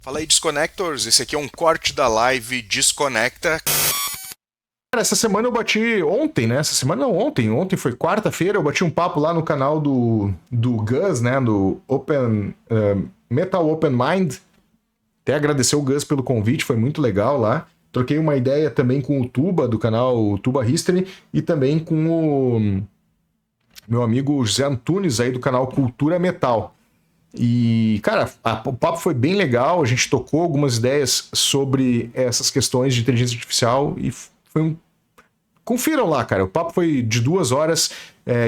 Fala aí, Disconnectors. Esse aqui é um corte da live Desconecta. Cara, essa semana eu bati ontem, né? Essa semana não, ontem. Ontem foi quarta-feira, eu bati um papo lá no canal do Gus, né? Do Metal Open Mind. Até agradecer o Gus pelo convite, foi muito legal lá. Troquei uma ideia também com o Tuba, do canal Tuba History, e também com o meu amigo José Antunes, aí do canal Cultura Metal. E, cara, o papo foi bem legal, a gente tocou algumas ideias sobre essas questões de inteligência artificial e foi um. Confiram lá, cara. O papo foi de 2 horas,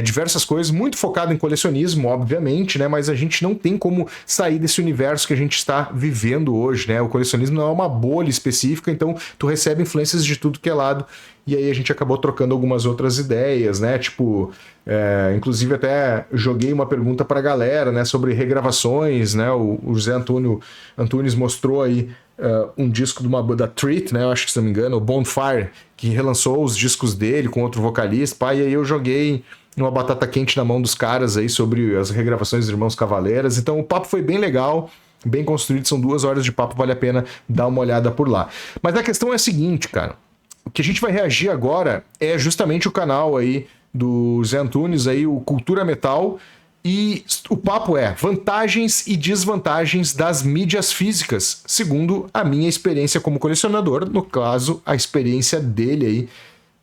diversas coisas, muito focado em colecionismo, obviamente, né? Mas a gente não tem como sair desse universo que a gente está vivendo hoje, né? O colecionismo não é uma bolha específica, então tu recebe influências de tudo que é lado. E aí a gente acabou trocando algumas outras ideias, né? Tipo, inclusive até joguei uma pergunta pra galera, né? Sobre regravações, né? O José Antunes mostrou aí um disco de uma banda Treat, né? Eu acho que se não me engano, o Bonfire, que relançou os discos dele com outro vocalista, pá, e aí eu joguei uma batata quente na mão dos caras aí sobre as regravações dos Irmãos Cavaleiras. Então o papo foi bem legal, bem construído, são 2 horas de papo, vale a pena dar uma olhada por lá. Mas a questão é a seguinte, cara, o que a gente vai reagir agora é justamente o canal aí do Zé Antunes, aí, o Cultura Metal, e o papo é vantagens e desvantagens das mídias físicas, segundo a minha experiência como colecionador, no caso, a experiência dele aí.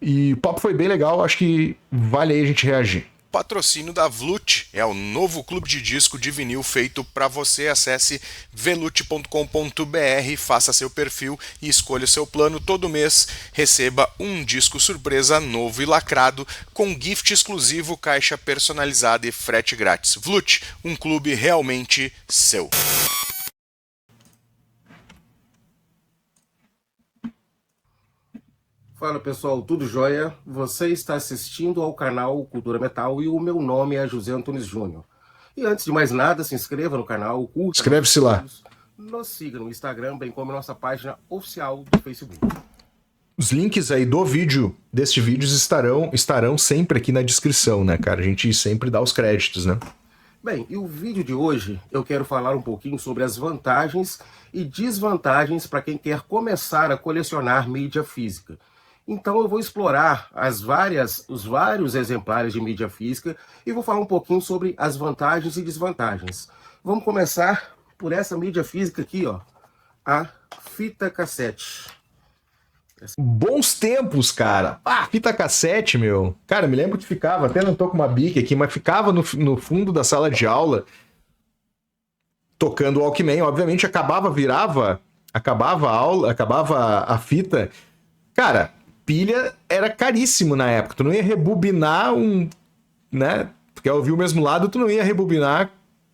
E o papo foi bem legal, acho que vale aí a gente reagir. Patrocínio da Vlut, é o novo clube de disco de vinil feito para você. Acesse velut.com.br, faça seu perfil e escolha o seu plano. Todo mês receba um disco surpresa novo e lacrado com gift exclusivo, caixa personalizada e frete grátis. Vlut, um clube realmente seu. Fala pessoal, tudo jóia? Você está assistindo ao canal Cultura Metal e o meu nome é José Antunes Júnior. E antes de mais nada, se inscreva no canal, curta Inscreve-se lá. vídeos, nos siga no Instagram, bem como nossa página oficial do Facebook. Os links aí do vídeo, deste vídeo, estarão sempre aqui na descrição, né, cara? A gente sempre dá os créditos, né? Bem, e o vídeo de hoje eu quero falar um pouquinho sobre as vantagens e desvantagens para quem quer começar a colecionar mídia física. Então eu vou explorar os vários exemplares de mídia física e vou falar um pouquinho sobre as vantagens e desvantagens. Vamos começar por essa mídia física aqui, ó, a fita cassete. Bons tempos, cara. Ah, fita cassete, meu. Cara, me lembro que ficava, até não tô com uma bique aqui, mas ficava no fundo da sala de aula tocando o Walkman. Obviamente acabava a aula, acabava a fita. Cara, pilha era caríssimo na época. Tu não ia rebobinar né? Tu quer ouvir o mesmo lado, tu não ia rebobinar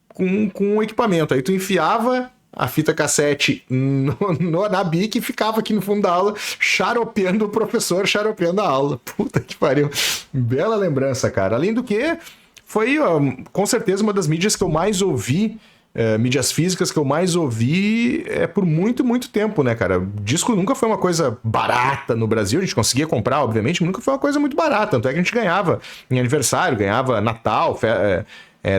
com o equipamento. Aí tu enfiava a fita cassete na bique e ficava aqui no fundo da aula, xaropeando o professor, xaropeando a aula. Puta que pariu. Bela lembrança, cara. Além do que, foi com certeza uma das mídias que eu mais ouvi, mídias físicas que eu mais ouvi por muito, muito tempo, né, cara? O disco nunca foi uma coisa barata no Brasil, a gente conseguia comprar, obviamente, mas nunca foi uma coisa muito barata, tanto é que a gente ganhava em aniversário, ganhava Natal,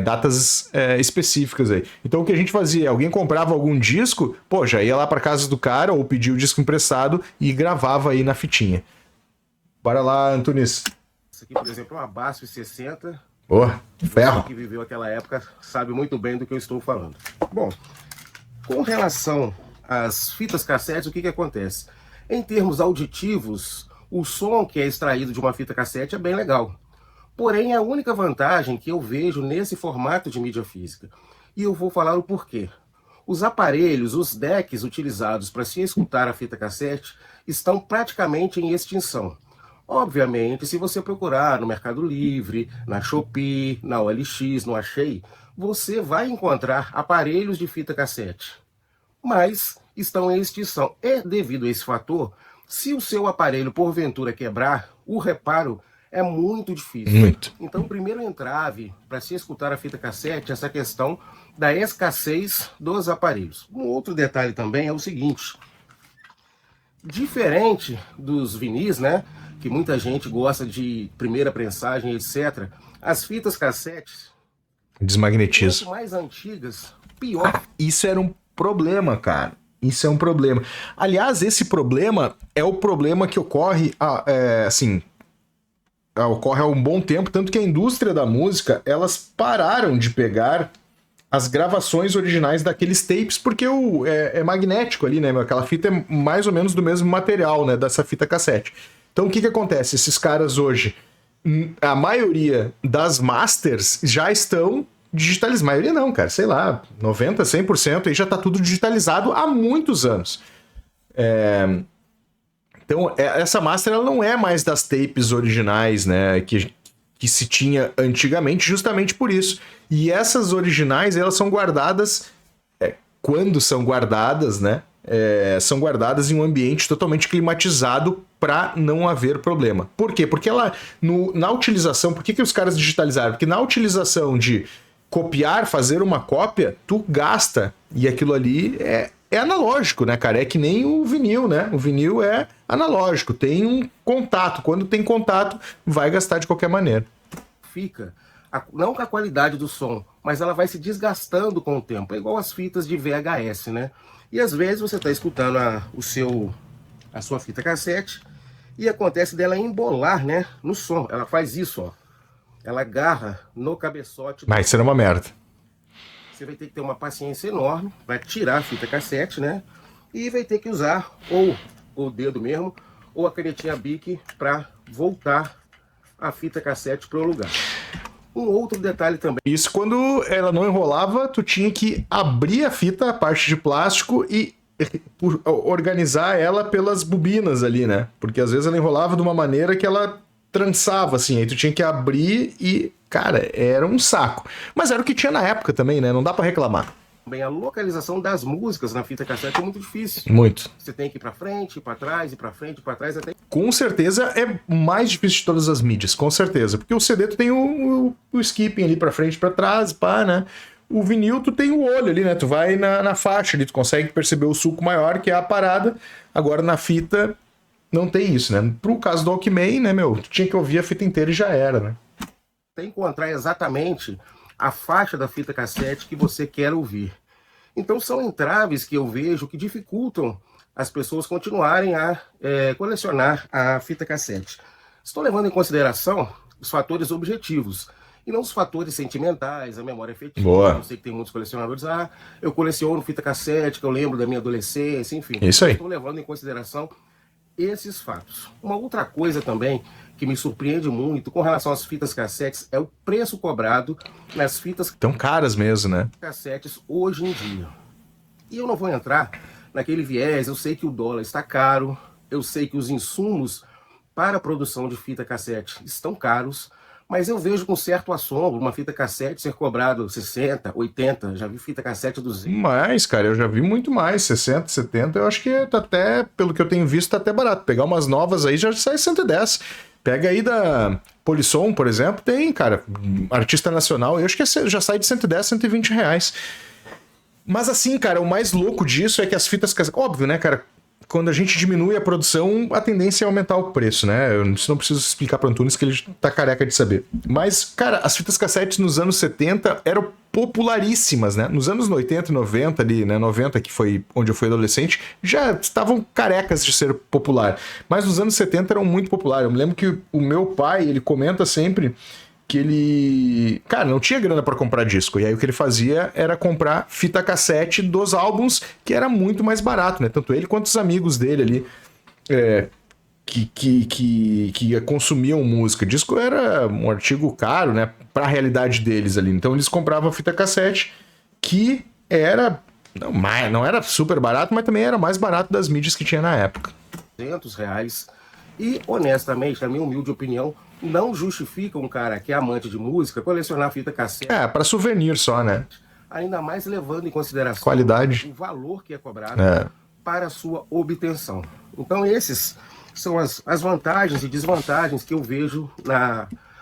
datas específicas aí. Então o que a gente fazia? Alguém comprava algum disco, pô, já ia lá pra casa do cara ou pedia o disco emprestado e gravava aí na fitinha. Bora lá, Antunes. Essa aqui, por exemplo, é uma Basf 60. Ferro. Você que viveu aquela época sabe muito bem do que eu estou falando. Bom, com relação às fitas cassetes, o que acontece? Em termos auditivos, o som que é extraído de uma fita cassete é bem legal. Porém, é a única vantagem que eu vejo nesse formato de mídia física. E eu vou falar o porquê. Os aparelhos, os decks utilizados para se escutar a fita cassete estão praticamente em extinção. Obviamente, se você procurar no Mercado Livre, na Shopee, na OLX, no Achei, você vai encontrar aparelhos de fita cassete. Mas estão em extinção. E devido a esse fator, se o seu aparelho porventura quebrar, o reparo é muito difícil. Muito. Então, o primeiro entrave para se escutar a fita cassete é essa questão da escassez dos aparelhos. Um outro detalhe também é o seguinte: diferente dos vinis, né, que muita gente gosta de primeira prensagem, etc., as fitas cassetes, Desmagnetiza. quanto mais antigas, pior. Isso era um problema, cara. Isso é um problema. Aliás, esse problema é o problema que ocorre, ocorre há um bom tempo, tanto que a indústria da música, elas pararam de pegar as gravações originais daqueles tapes, porque é magnético ali, né? Aquela fita é mais ou menos do mesmo material, né? Dessa fita cassete. Então o que acontece? Esses caras hoje, a maioria das masters já estão digitalizadas. Maioria não, cara, sei lá, 90%, 100% aí já tá tudo digitalizado há muitos anos. Então essa master ela não é mais das tapes originais, né? Que se tinha antigamente, justamente por isso. E essas originais, elas são guardadas, quando são guardadas, né? São guardadas em um ambiente totalmente climatizado para não haver problema. Por quê? Porque na utilização, por que os caras digitalizaram? Porque na utilização de copiar, fazer uma cópia, tu gasta, e aquilo ali é analógico, né, cara? É que nem o vinil, né? O vinil é analógico, tem um contato. Quando tem contato, vai gastar de qualquer maneira. Não com a qualidade do som, mas ela vai se desgastando com o tempo. É igual as fitas de VHS, né? E às vezes você está escutando a sua fita cassete e acontece dela embolar, né, no som. Ela faz isso, ó. Ela agarra no cabeçote. Mas isso era uma merda. Você vai ter que ter uma paciência enorme, vai tirar a fita cassete, né? E vai ter que usar ou o dedo mesmo, ou a canetinha Bic para voltar a fita cassete para o lugar. Um outro detalhe também. Isso quando ela não enrolava, tu tinha que abrir a fita, a parte de plástico, e organizar ela pelas bobinas ali, né? Porque às vezes ela enrolava de uma maneira que ela trançava, assim, aí tu tinha que abrir e, cara, era um saco. Mas era o que tinha na época também, né? Não dá pra reclamar. Bem, a localização das músicas na fita cassete é muito difícil. Muito. Você tem que ir pra frente, ir pra trás, ir pra frente, ir pra trás, até... Com certeza é mais difícil de todas as mídias, com certeza. Porque o CD tu tem o skipping ali pra frente, pra trás, pá, né? O vinil tu tem o olho ali, né? Tu vai na faixa ali, tu consegue perceber o sulco maior, que é a parada. Agora na fita não tem isso, né? Pro caso do Walkman, né, meu? Tu tinha que ouvir a fita inteira e já era, né? Tem que encontrar exatamente a faixa da fita cassete que você quer ouvir. Então são entraves que eu vejo que dificultam as pessoas continuarem a colecionar a fita cassete. Estou levando em consideração os fatores objetivos e não os fatores sentimentais, a memória afetiva. Boa. Eu sei que tem muitos colecionadores, eu coleciono fita cassete, que eu lembro da minha adolescência, enfim. Isso aí. Estou levando em consideração esses fatos. Uma outra coisa também que me surpreende muito com relação às fitas cassetes é o preço cobrado nas fitas tão caras mesmo, né? Cassetes hoje em dia. E eu não vou entrar naquele viés, eu sei que o dólar está caro, eu sei que os insumos para a produção de fita cassete estão caros, mas eu vejo com certo assombro uma fita cassete ser cobrado 60, 80, já vi fita cassete 200. Mais, cara, eu já vi muito mais, 60, 70, eu acho que tá até, pelo que eu tenho visto, tá até barato. Pegar umas novas aí já sai 110. Pega aí da Polisson, por exemplo, tem, cara, artista nacional, eu acho que já sai de 110, 120 reais. Mas assim, cara, o mais louco disso é que as fitas cassetes... Óbvio, né, cara? Quando a gente diminui a produção, a tendência é aumentar o preço, né? Eu não preciso explicar para o Antunes que ele tá careca de saber. Mas, cara, as fitas cassetes nos anos 70 eram popularíssimas, né? Nos anos 80 e 90 ali, né? 90, que foi onde eu fui adolescente, já estavam carecas de ser popular. Mas nos anos 70 eram muito populares. Eu me lembro que o meu pai, ele comenta sempre que ele, cara, não tinha grana para comprar disco, e aí o que ele fazia era comprar fita cassete dos álbuns, que era muito mais barato, né? Tanto ele quanto os amigos dele ali, que consumiam música. Disco era um artigo caro, né, para a realidade deles ali. Então eles compravam fita cassete, que era, não era super barato, mas também era mais barato das mídias que tinha na época. R$200. E, honestamente, na minha humilde opinião, não justifica um cara que é amante de música colecionar fita cassete. Para souvenir só, né? Ainda mais levando em consideração qualidade, o valor que é cobrado para a sua obtenção. Então esses são as vantagens e desvantagens que eu vejo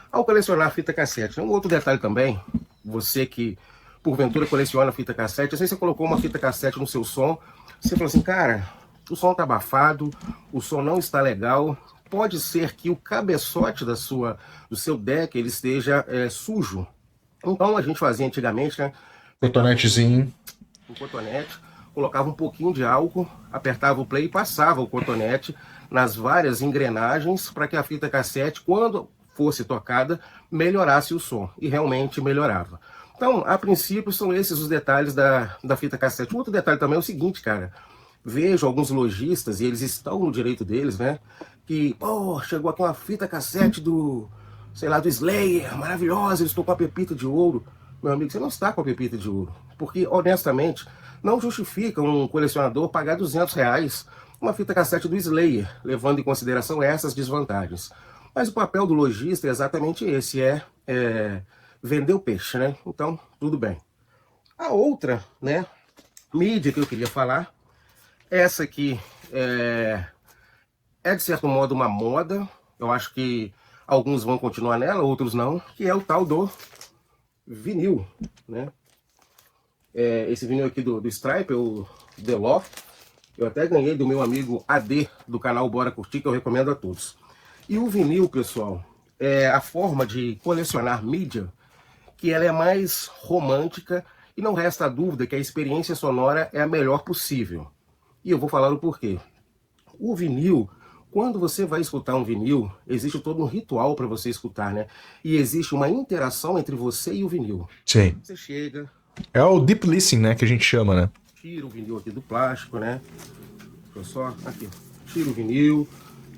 ao colecionar fita cassete. Um outro detalhe também, você que porventura coleciona fita cassete, às vezes você colocou uma fita cassete no seu som, você falou assim, cara, o som tá abafado, o som não está legal, pode ser que o cabeçote do seu deck ele esteja sujo. Então a gente fazia antigamente, né? Cotonetezinho. Um cotonete, colocava um pouquinho de álcool, apertava o play e passava o cotonete nas várias engrenagens para que a fita cassete, quando fosse tocada, melhorasse o som. E realmente melhorava. Então, a princípio, são esses os detalhes da fita cassete. Um outro detalhe também é o seguinte, cara. Vejo alguns lojistas, e eles estão no direito deles, né? Que, pô, chegou aqui uma fita cassete do, sei lá, do Slayer, maravilhosa, eu estou com a pepita de ouro. Meu amigo, você não está com a pepita de ouro. Porque, honestamente, não justifica um colecionador pagar R$ 200 uma fita cassete do Slayer, levando em consideração essas desvantagens. Mas o papel do lojista é exatamente esse, vender o peixe, né? Então, tudo bem. A outra, né, mídia que eu queria falar, essa aqui é de certo modo uma moda. Eu acho que alguns vão continuar nela, outros não, que é o tal do vinil, né? Esse vinil aqui do Stripe, o The Loft, eu até ganhei do meu amigo AD, do canal Bora Curtir, que eu recomendo a todos. E o vinil, pessoal, é a forma de colecionar mídia que ela é mais romântica e não resta dúvida que a experiência sonora é a melhor possível. E eu vou falar o porquê. O vinil, quando você vai escutar um vinil, existe todo um ritual para você escutar, né? E existe uma interação entre você e o vinil. Sim. Você chega... É o deep listening, né, que a gente chama, né? Tira o vinil aqui do plástico, né? Deixa eu só... Aqui. Tira o vinil,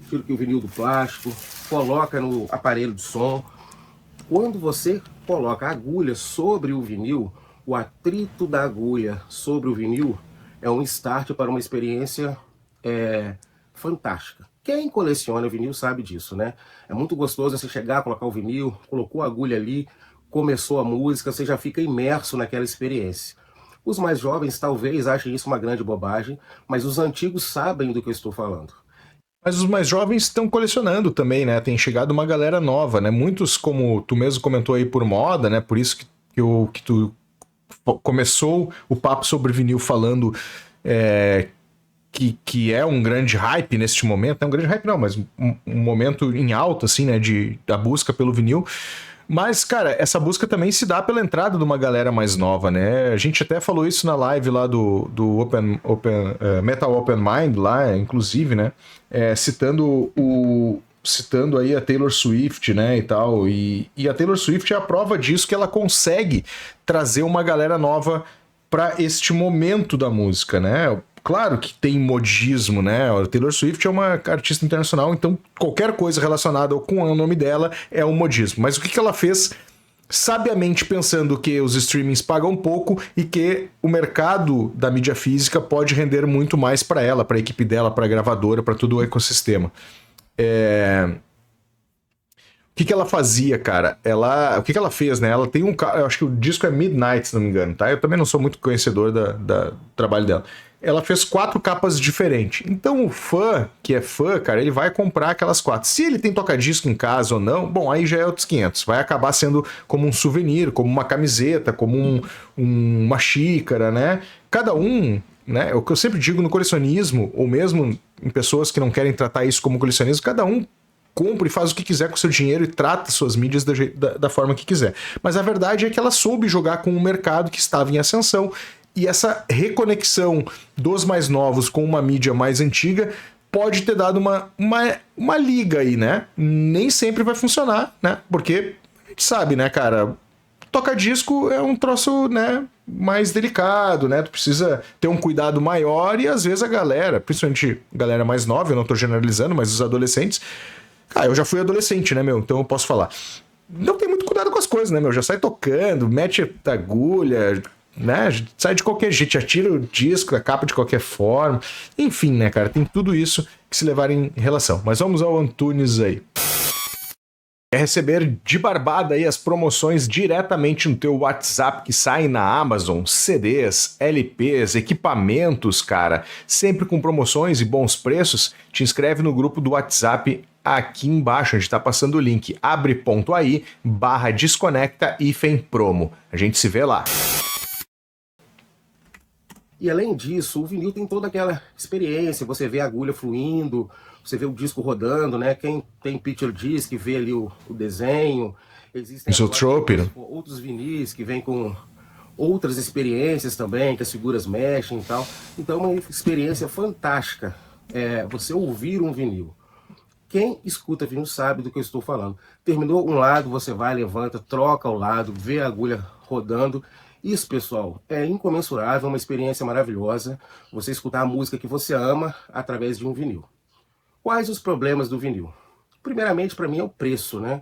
tira aqui o vinil do plástico, coloca no aparelho de som. Quando você coloca a agulha sobre o vinil, o atrito da agulha sobre o vinil é um start para uma experiência fantástica. Quem coleciona vinil sabe disso, né? É muito gostoso você chegar, colocar o vinil, colocou a agulha ali, começou a música, você já fica imerso naquela experiência. Os mais jovens talvez achem isso uma grande bobagem, mas os antigos sabem do que eu estou falando. Mas os mais jovens estão colecionando também, né? Tem chegado uma galera nova, né? Muitos, como tu mesmo comentou aí, por moda, né? Por isso que tu começou o papo sobre vinil falando que é um grande hype neste momento. Não é um grande hype não, mas um momento em alta, assim, né? Da busca pelo vinil. Mas, cara, essa busca também se dá pela entrada de uma galera mais nova, né? A gente até falou isso na live lá do Metal Open Mind, lá, inclusive, né? Citando aí a Taylor Swift, né, e tal. E a Taylor Swift é a prova disso, que ela consegue trazer uma galera nova para este momento da música, né? Claro que tem modismo, né? A Taylor Swift é uma artista internacional, então qualquer coisa relacionada com o nome dela é um modismo. Mas o que ela fez? Sabiamente pensando que os streamings pagam pouco e que o mercado da mídia física pode render muito mais para ela, para a equipe dela, para a gravadora, para todo o ecossistema. O que ela fazia, cara? O que ela fez, né? Ela tem eu acho que o disco é Midnight, se não me engano, tá? Eu também não sou muito conhecedor do trabalho dela. Ela fez 4 capas diferentes. Então o fã, que é fã, cara, ele vai comprar aquelas 4. Se ele tem toca-disco em casa ou não, bom, aí já é outros 500. Vai acabar sendo como um souvenir, como uma camiseta, como uma xícara, né? Cada um, né? O que eu sempre digo no colecionismo, ou mesmo em pessoas que não querem tratar isso como colecionismo, cada um compra e faz o que quiser com o seu dinheiro e trata suas mídias da forma que quiser. Mas a verdade é que ela soube jogar com um mercado que estava em ascensão. E essa reconexão dos mais novos com uma mídia mais antiga pode ter dado uma liga aí, né? Nem sempre vai funcionar, né? Porque a gente sabe, né, cara? Tocar disco é um troço, né, mais delicado, né? Tu precisa ter um cuidado maior e às vezes a galera, principalmente a galera mais nova, eu não tô generalizando, mas os adolescentes... eu já fui adolescente, né, meu? Então eu posso falar. Não tem muito cuidado com as coisas, né, meu? Já sai tocando, mete a agulha... né? Sai de qualquer jeito, já tira o disco, a capa de qualquer forma. Enfim, né, cara? Tem tudo isso que se levar em relação. Mas vamos ao Antunes aí. Quer receber de barbada aí as promoções diretamente no teu WhatsApp que saem na Amazon? CDs, LPs, equipamentos, cara. Sempre com promoções e bons preços? Te inscreve no grupo do WhatsApp aqui embaixo, a gente tá passando o link abre.ai/desconecta-promo. A gente se vê lá. E além disso, o vinil tem toda aquela experiência, você vê a agulha fluindo, você vê o disco rodando, né? Quem tem picture disc vê ali o desenho. Existem Isotrope, né? outros vinis que vêm com outras experiências também, que as figuras mexem e tal. Então é uma experiência fantástica você ouvir um vinil. Quem escuta vinil sabe do que eu estou falando. Terminou um lado, você vai, levanta, troca o lado, vê a agulha rodando. Isso, pessoal, é incomensurável, uma experiência maravilhosa. Você escutar a música que você ama através de um vinil. Quais os problemas do vinil? Primeiramente, para mim, é o preço, né?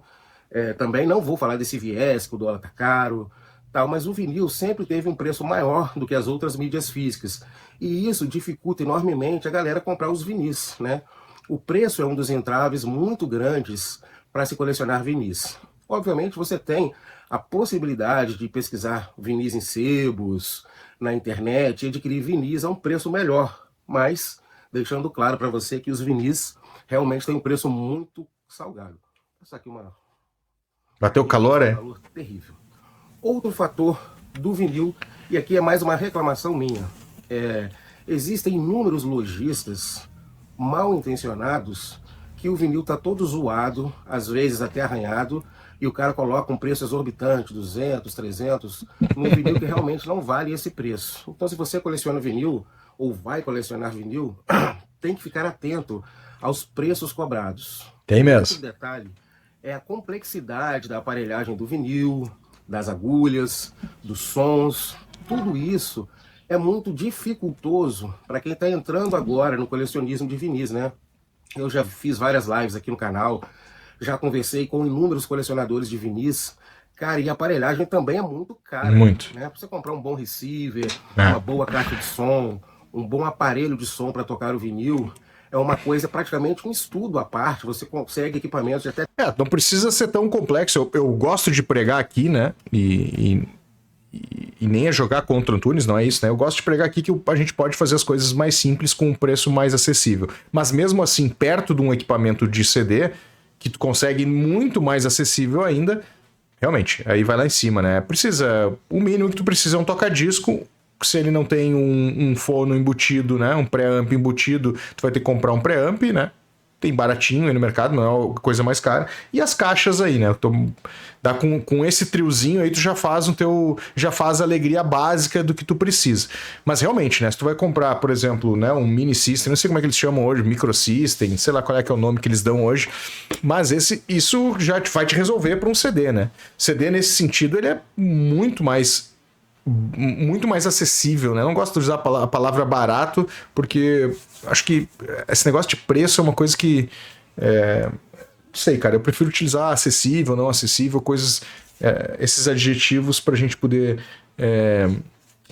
Também não vou falar desse viés, que o dólar tá caro, tal, mas o vinil sempre teve um preço maior do que as outras mídias físicas. E isso dificulta enormemente a galera comprar os vinis, né? O preço é um dos entraves muito grandes para se colecionar vinis. Obviamente você tem a possibilidade de pesquisar vinis em sebos, na internet, e adquirir vinis a um preço melhor, mas deixando claro para você que os vinis realmente têm um preço muito salgado. Vou passar aqui uma... Bateu calor, é? Calor terrível. Outro fator do vinil, e aqui é mais uma reclamação minha, existem inúmeros lojistas mal intencionados que o vinil está todo zoado, às vezes até arranhado, e o cara coloca um preço exorbitante, 200, 300, num vinil que realmente não vale esse preço. Então se você coleciona vinil, ou vai colecionar vinil, tem que ficar atento aos preços cobrados. Tem mesmo. Outro detalhe é a complexidade da aparelhagem do vinil, das agulhas, dos sons, tudo isso é muito dificultoso para quem está entrando agora no colecionismo de vinis, né? Eu já fiz várias lives aqui no canal, já conversei com inúmeros colecionadores de vinis, cara, e a aparelhagem também é muito cara. Muito. Né? Para você comprar um bom receiver, uma boa caixa de som, um bom aparelho de som para tocar o vinil, é uma coisa, praticamente um estudo à parte, você consegue equipamentos de até... Não precisa ser tão complexo, eu gosto de pregar aqui, né, e nem é jogar contra o Antunes, não é isso, né? Eu gosto de pregar aqui que a gente pode fazer as coisas mais simples com um preço mais acessível. Mas mesmo assim, perto de um equipamento de CD, que tu consegue muito mais acessível ainda, realmente, aí vai lá em cima, né? O mínimo que tu precisa é um toca-disco. Se ele não tem um fono embutido, né? Um pré-amp embutido, tu vai ter que comprar um pré-amp, né? Tem baratinho aí no mercado, não é a coisa mais cara. E as caixas aí, né? Com esse triozinho aí, tu já faz já faz a alegria básica do que tu precisa. Mas realmente, né? Se tu vai comprar, por exemplo, né, um mini system, não sei como é que eles chamam hoje, microsystem, sei lá qual é que é o nome que eles dão hoje, mas isso já vai te resolver para um CD, né? CD, nesse sentido, ele é muito mais acessível, né? Eu não gosto de usar a palavra barato, porque acho que esse negócio de preço é uma coisa que... não sei, cara, eu prefiro utilizar acessível, não acessível, coisas... esses adjetivos pra gente poder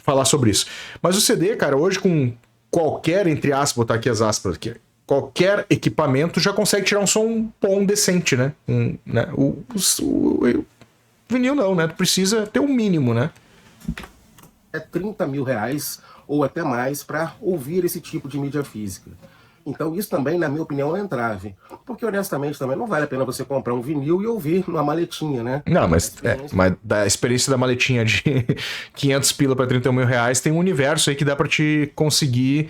falar sobre isso. Mas o CD, cara, hoje com qualquer, entre aspas, botar aqui as aspas aqui, qualquer equipamento já consegue tirar um som bom, decente, né? O vinil não, né? Tu precisa ter um mínimo, né? 30 mil reais ou até mais para ouvir esse tipo de mídia física. Então isso também, na minha opinião, é um entrave. Porque honestamente também não vale a pena você comprar um vinil e ouvir numa maletinha, né? Não, mas da experiência da maletinha de 500 pila para 31 mil reais, tem um universo aí que dá para te conseguir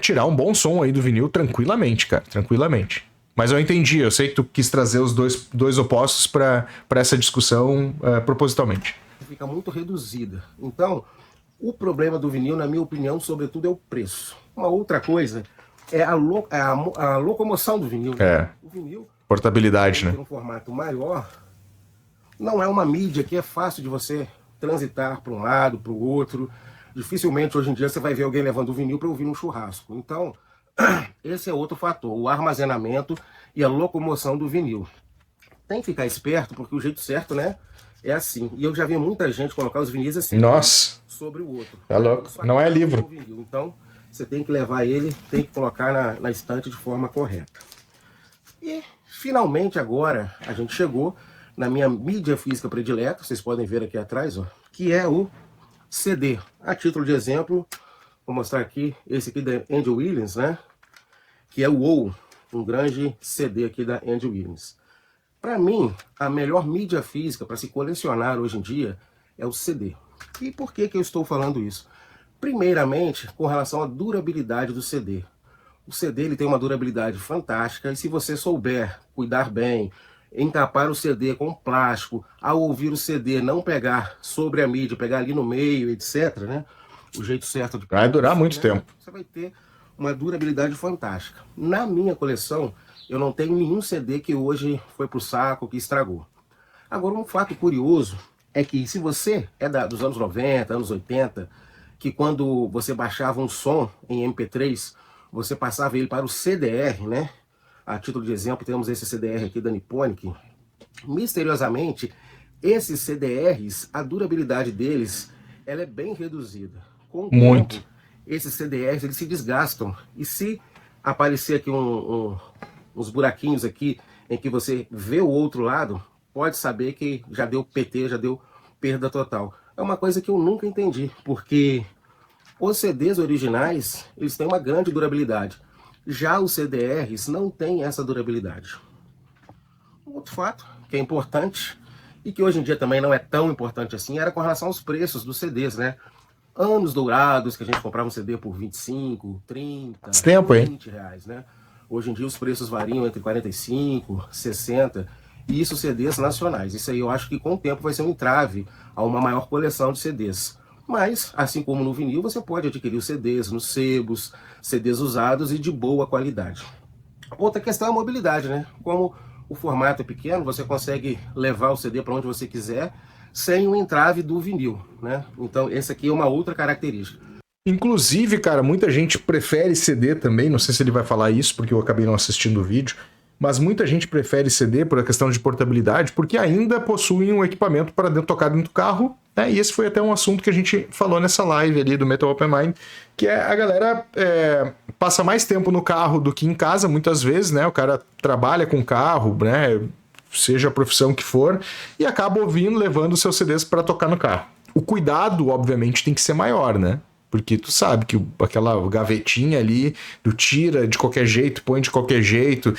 tirar um bom som aí do vinil tranquilamente, cara, tranquilamente. Mas eu entendi, eu sei que tu quis trazer os dois opostos para essa discussão propositalmente. Fica muito reduzida. Então, o problema do vinil, na minha opinião, sobretudo é o preço. Uma outra coisa é a locomoção do vinil. O vinil, portabilidade, né? Um formato maior, não é uma mídia que é fácil de você transitar para um lado, para o outro. Dificilmente hoje em dia você vai ver alguém levando o vinil para ouvir um churrasco. Então, esse é outro fator, o armazenamento e a locomoção do vinil. Tem que ficar esperto, porque o jeito certo, né, é assim. E eu já vi muita gente colocar os vinis assim, nossa, sobre o outro. É louco. Não é livro. Então, você tem que levar ele, tem que colocar na estante de forma correta. E, finalmente, agora, a gente chegou na minha mídia física predileta, vocês podem ver aqui atrás, ó, que é o CD. A título de exemplo, vou mostrar aqui, esse aqui da Andy Williams, né, que é o WOW, um grande CD aqui da Andy Williams. Para mim, a melhor mídia física para se colecionar hoje em dia é o CD. E por que eu estou falando isso? Primeiramente, com relação à durabilidade do CD. O CD ele tem uma durabilidade fantástica e se você souber cuidar bem, encapar o CD com plástico, ao ouvir o CD não pegar sobre a mídia, pegar ali no meio, etc., né? O jeito certo de... Vai durar muito tempo. Você vai ter uma durabilidade fantástica. Na minha coleção, eu não tenho nenhum CD que hoje foi pro saco, que estragou. Agora, um fato curioso é que se você é dos anos 90, anos 80, que quando você baixava um som em MP3, você passava ele para o CDR, né? A título de exemplo, temos esse CDR aqui da Nipponic. Misteriosamente, esses CDRs, a durabilidade deles, ela é bem reduzida. Com o Muito. tempo, esses CDRs, eles se desgastam. E se aparecer aqui uns buraquinhos aqui, em que você vê o outro lado, pode saber que já deu PT, já deu perda total. É uma coisa que eu nunca entendi, porque os CDs originais, eles têm uma grande durabilidade. Já os CDRs não têm essa durabilidade. Um outro fato que é importante, e que hoje em dia também não é tão importante assim, era com relação aos preços dos CDs, né? Anos dourados, que a gente comprava um CD por 25, 30, Esse tempo, hein? 20 reais, né? Hoje em dia os preços variam entre 45, 60, e isso CDs nacionais. Isso aí eu acho que com o tempo vai ser um entrave a uma maior coleção de CDs. Mas, assim como no vinil, você pode adquirir os CDs nos sebos, CDs usados e de boa qualidade. Outra questão é a mobilidade, né? Como o formato é pequeno, você consegue levar o CD para onde você quiser, sem o entrave do vinil, né? Então, essa aqui é uma outra característica. Inclusive, cara, muita gente prefere CD também, não sei se ele vai falar isso, porque eu acabei não assistindo o vídeo, mas muita gente prefere CD por a questão de portabilidade, porque ainda possuem um equipamento para tocar dentro do carro, né? E esse foi até um assunto que a gente falou nessa live ali do Metal Open Mind, que é a galera passa mais tempo no carro do que em casa, muitas vezes, né? O cara trabalha com carro, né? Seja a profissão que for, e acaba ouvindo, levando seus CDs para tocar no carro. O cuidado, obviamente, tem que ser maior, né? Porque tu sabe que aquela gavetinha ali, tu tira de qualquer jeito, põe de qualquer jeito,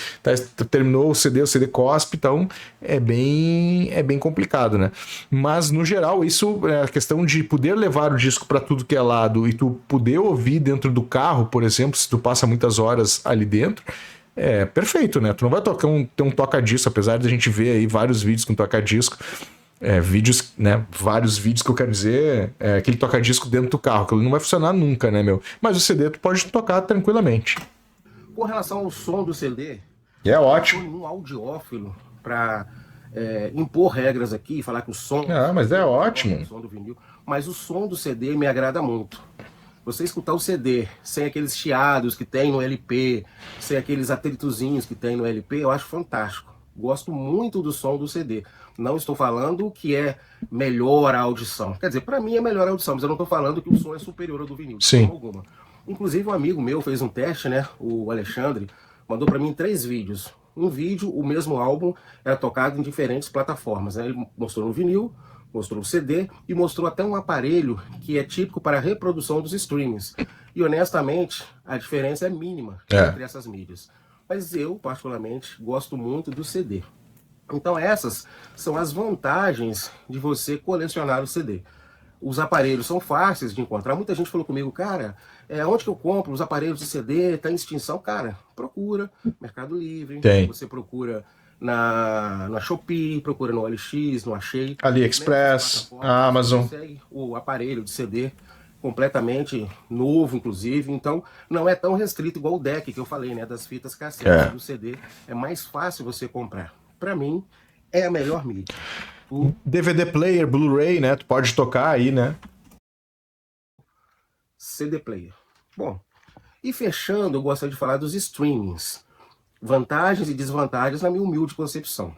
terminou o CD cospe, então é bem complicado, né? Mas, no geral, isso é a questão de poder levar o disco para tudo que é lado e tu poder ouvir dentro do carro, por exemplo, se tu passa muitas horas ali dentro, é perfeito, né? Tu não vai ter um toca-disco, apesar de a gente ver aí vários vídeos com toca-disco, vídeos, né? Vários vídeos que eu quero dizer, aquele toca-disco dentro do carro, que ele não vai funcionar nunca, né, meu? Mas o CD tu pode tocar tranquilamente. Com relação ao som do CD, é ótimo. Eu sou um audiófilo para impor regras aqui, falar que o som... mas é ótimo. O som do vinil, mas o som do CD me agrada muito. Você escutar o CD sem aqueles chiados que tem no LP, sem aqueles atritozinhos que tem no LP, eu acho fantástico. Gosto muito do som do CD. Não estou falando que é melhor a audição. Quer dizer, para mim é melhor a audição, mas eu não estou falando que o som é superior ao do vinil, de forma alguma. Inclusive um amigo meu fez um teste, né? O Alexandre mandou para mim 3 vídeos. Um vídeo, o mesmo álbum, era tocado em diferentes plataformas, né? Ele mostrou no vinil, mostrou o CD e mostrou até um aparelho que é típico para a reprodução dos streamings. E honestamente, a diferença é mínima entre essas mídias. Mas eu, particularmente, gosto muito do CD. Então essas são as vantagens de você colecionar o CD. Os aparelhos são fáceis de encontrar. Muita gente falou comigo, cara, onde que eu compro os aparelhos de CD? Está em extinção? Cara, procura Mercado Livre, você procura na Shopee, procura no OLX, no Achei, AliExpress, Amazon. Você consegue o aparelho de CD completamente novo, inclusive, então não é tão restrito igual o deck que eu falei, né, das fitas cassete do CD. É mais fácil você comprar. Para mim, é a melhor mídia. O DVD player, Blu-ray, né? Tu pode tocar aí, né? CD player. Bom, e fechando, eu gostaria de falar dos streamings. Vantagens e desvantagens na minha humilde concepção.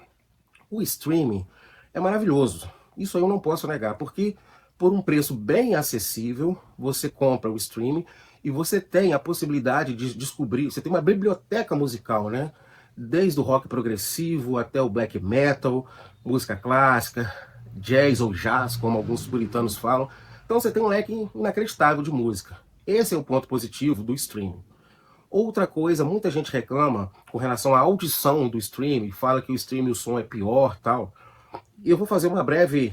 O streaming é maravilhoso. Isso aí eu não posso negar, porque por um preço bem acessível, você compra o streaming e você tem a possibilidade de descobrir, você tem uma biblioteca musical, né? Desde o rock progressivo até o black metal, música clássica, jazz ou jazz, como alguns puritanos falam. Então você tem um leque inacreditável de música. Esse é o ponto positivo do streaming. Outra coisa, muita gente reclama com relação à audição do streaming, fala que o streaming o som é pior, tal. E eu vou fazer uma breve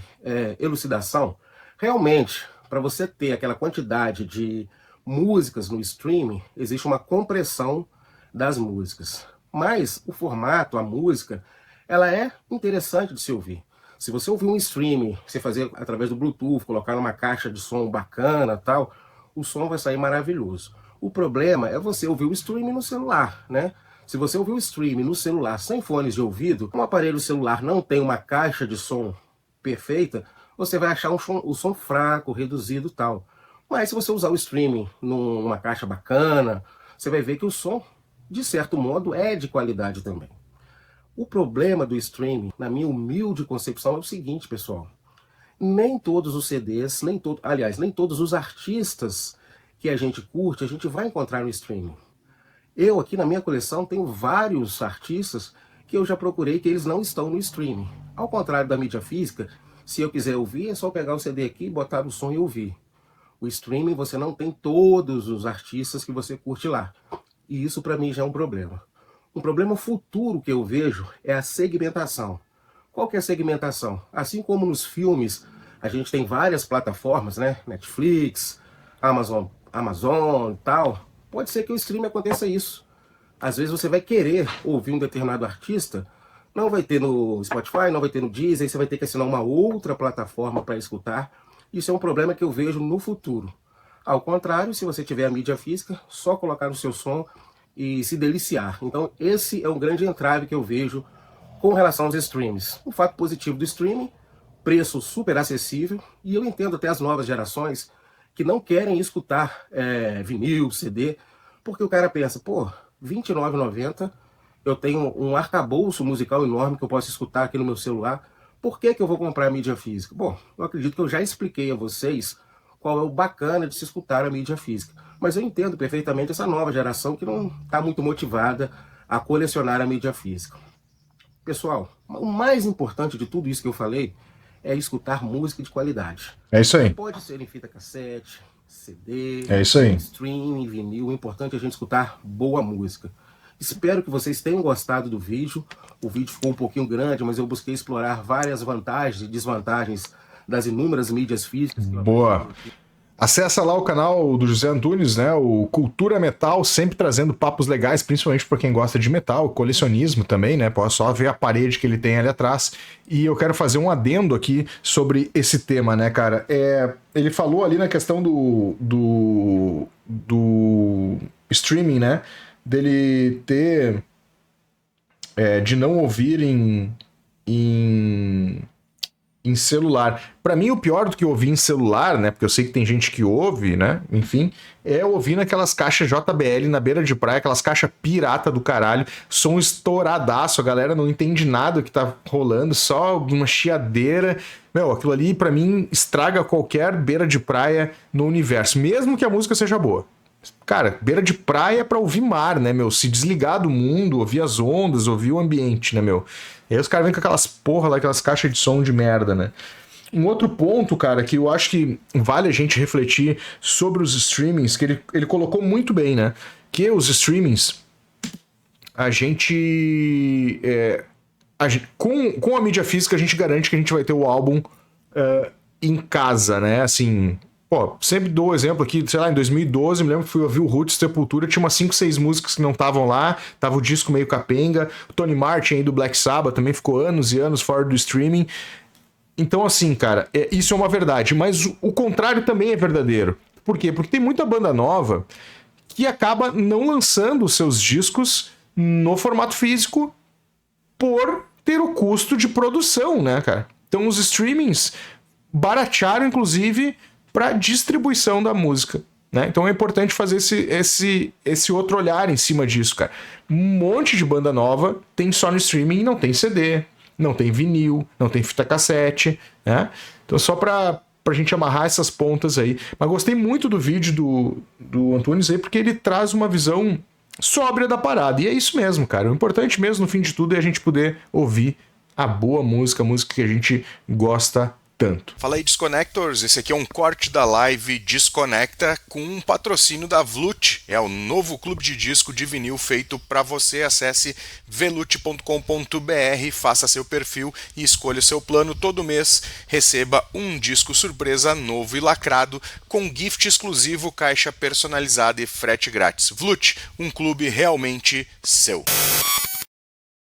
elucidação. Realmente, para você ter aquela quantidade de músicas no streaming, existe uma compressão das músicas. Mas o formato, a música, ela é interessante de se ouvir. Se você ouvir um streaming, você fazer através do Bluetooth, colocar numa caixa de som bacana, tal, o som vai sair maravilhoso. O problema é você ouvir o streaming no celular, né? Se você ouvir o streaming no celular sem fones de ouvido, como o aparelho celular não tem uma caixa de som perfeita, você vai achar o som fraco, reduzido e tal. Mas se você usar o streaming numa caixa bacana, você vai ver que o som, de certo modo, é de qualidade também. O problema do streaming, na minha humilde concepção, é o seguinte, pessoal. Nem todos os CDs, nem todos os artistas que a gente curte, a gente vai encontrar no streaming. Eu aqui na minha coleção tenho vários artistas que eu já procurei que eles não estão no streaming. Ao contrário da mídia física, se eu quiser ouvir, é só pegar o CD aqui, botar o som e ouvir. O streaming você não tem todos os artistas que você curte lá. E isso para mim já é um problema. Um problema futuro que eu vejo é a segmentação. Qual que é a segmentação? Assim como nos filmes, a gente tem várias plataformas, né? Netflix, Amazon e tal. Pode ser que o streaming aconteça isso. Às vezes você vai querer ouvir um determinado artista, não vai ter no Spotify, não vai ter no Deezer, você vai ter que assinar uma outra plataforma para escutar. Isso é um problema que eu vejo no futuro. Ao contrário, se você tiver a mídia física, só colocar no seu som e se deliciar. Então esse é um grande entrave que eu vejo com relação aos streams. O fato positivo do streaming, preço super acessível, e eu entendo até as novas gerações que não querem escutar vinil, CD, porque o cara pensa, pô, R$29,90, eu tenho um arcabouço musical enorme que eu posso escutar aqui no meu celular, por que eu vou comprar a mídia física? Bom, eu acredito que eu já expliquei a vocês qual é o bacana de se escutar a mídia física, mas eu entendo perfeitamente essa nova geração que não está muito motivada a colecionar a mídia física. Pessoal, o mais importante de tudo isso que eu falei é escutar música de qualidade. É isso aí. Pode ser em fita cassete, CD, É isso aí. streaming, vinil. O importante é a gente escutar boa música. Espero que vocês tenham gostado do vídeo. O vídeo ficou um pouquinho grande, mas eu busquei explorar várias vantagens e desvantagens das inúmeras mídias físicas. Boa. Acessa lá o canal do José Antunes, né? O Cultura Metal, sempre trazendo papos legais, principalmente para quem gosta de metal, colecionismo também, né? Pode só ver a parede que ele tem ali atrás. E eu quero fazer um adendo aqui sobre esse tema, né, cara? Ele falou ali na questão do streaming, né? Dele ter... de não ouvir em celular. Pra mim, o pior do que ouvir em celular, né? Porque eu sei que tem gente que ouve, né? Enfim, é ouvir naquelas caixas JBL na beira de praia, aquelas caixas pirata do caralho, som estouradaço, a galera não entende nada que tá rolando, só uma chiadeira. Meu, aquilo ali, pra mim, estraga qualquer beira de praia no universo, mesmo que a música seja boa. Cara, beira de praia é pra ouvir mar, né, meu? Se desligar do mundo, ouvir as ondas, ouvir o ambiente, né, meu? E aí os caras vêm com aquelas porra lá, aquelas caixas de som de merda, né? Um outro ponto, cara, que eu acho que vale a gente refletir sobre os streamings, que ele colocou muito bem, né? Que os streamings, com a mídia física, a gente garante que a gente vai ter o álbum em casa, né? Assim... Pô, sempre dou o exemplo aqui, sei lá, em 2012, me lembro que fui ouvir o Roots Sepultura, tinha umas 5, 6 músicas que não estavam lá, tava o disco meio capenga, o Tony Martin aí do Black Sabbath também ficou anos e anos fora do streaming. Então assim, cara, isso é uma verdade, mas o contrário também é verdadeiro. Por quê? Porque tem muita banda nova que acaba não lançando os seus discos no formato físico por ter o custo de produção, né, cara? Então os streamings baratearam, inclusive, para distribuição da música, né? Então é importante fazer esse outro olhar em cima disso, cara. Um monte de banda nova tem só no streaming e não tem CD, não tem vinil, não tem fita cassete, né? Então só pra gente amarrar essas pontas aí. Mas gostei muito do vídeo do Antunes aí, porque ele traz uma visão sóbria da parada. E é isso mesmo, cara. O importante mesmo, no fim de tudo, é a gente poder ouvir a boa música, a música que a gente gosta tanto. Fala aí, Disconnectors, esse aqui é um corte da live Desconecta com um patrocínio da Vlut. É o novo clube de disco de vinil feito para você. Acesse velut.com.br, faça seu perfil e escolha seu plano. Todo mês receba um disco surpresa novo e lacrado com gift exclusivo, caixa personalizada e frete grátis. Vlut, um clube realmente seu.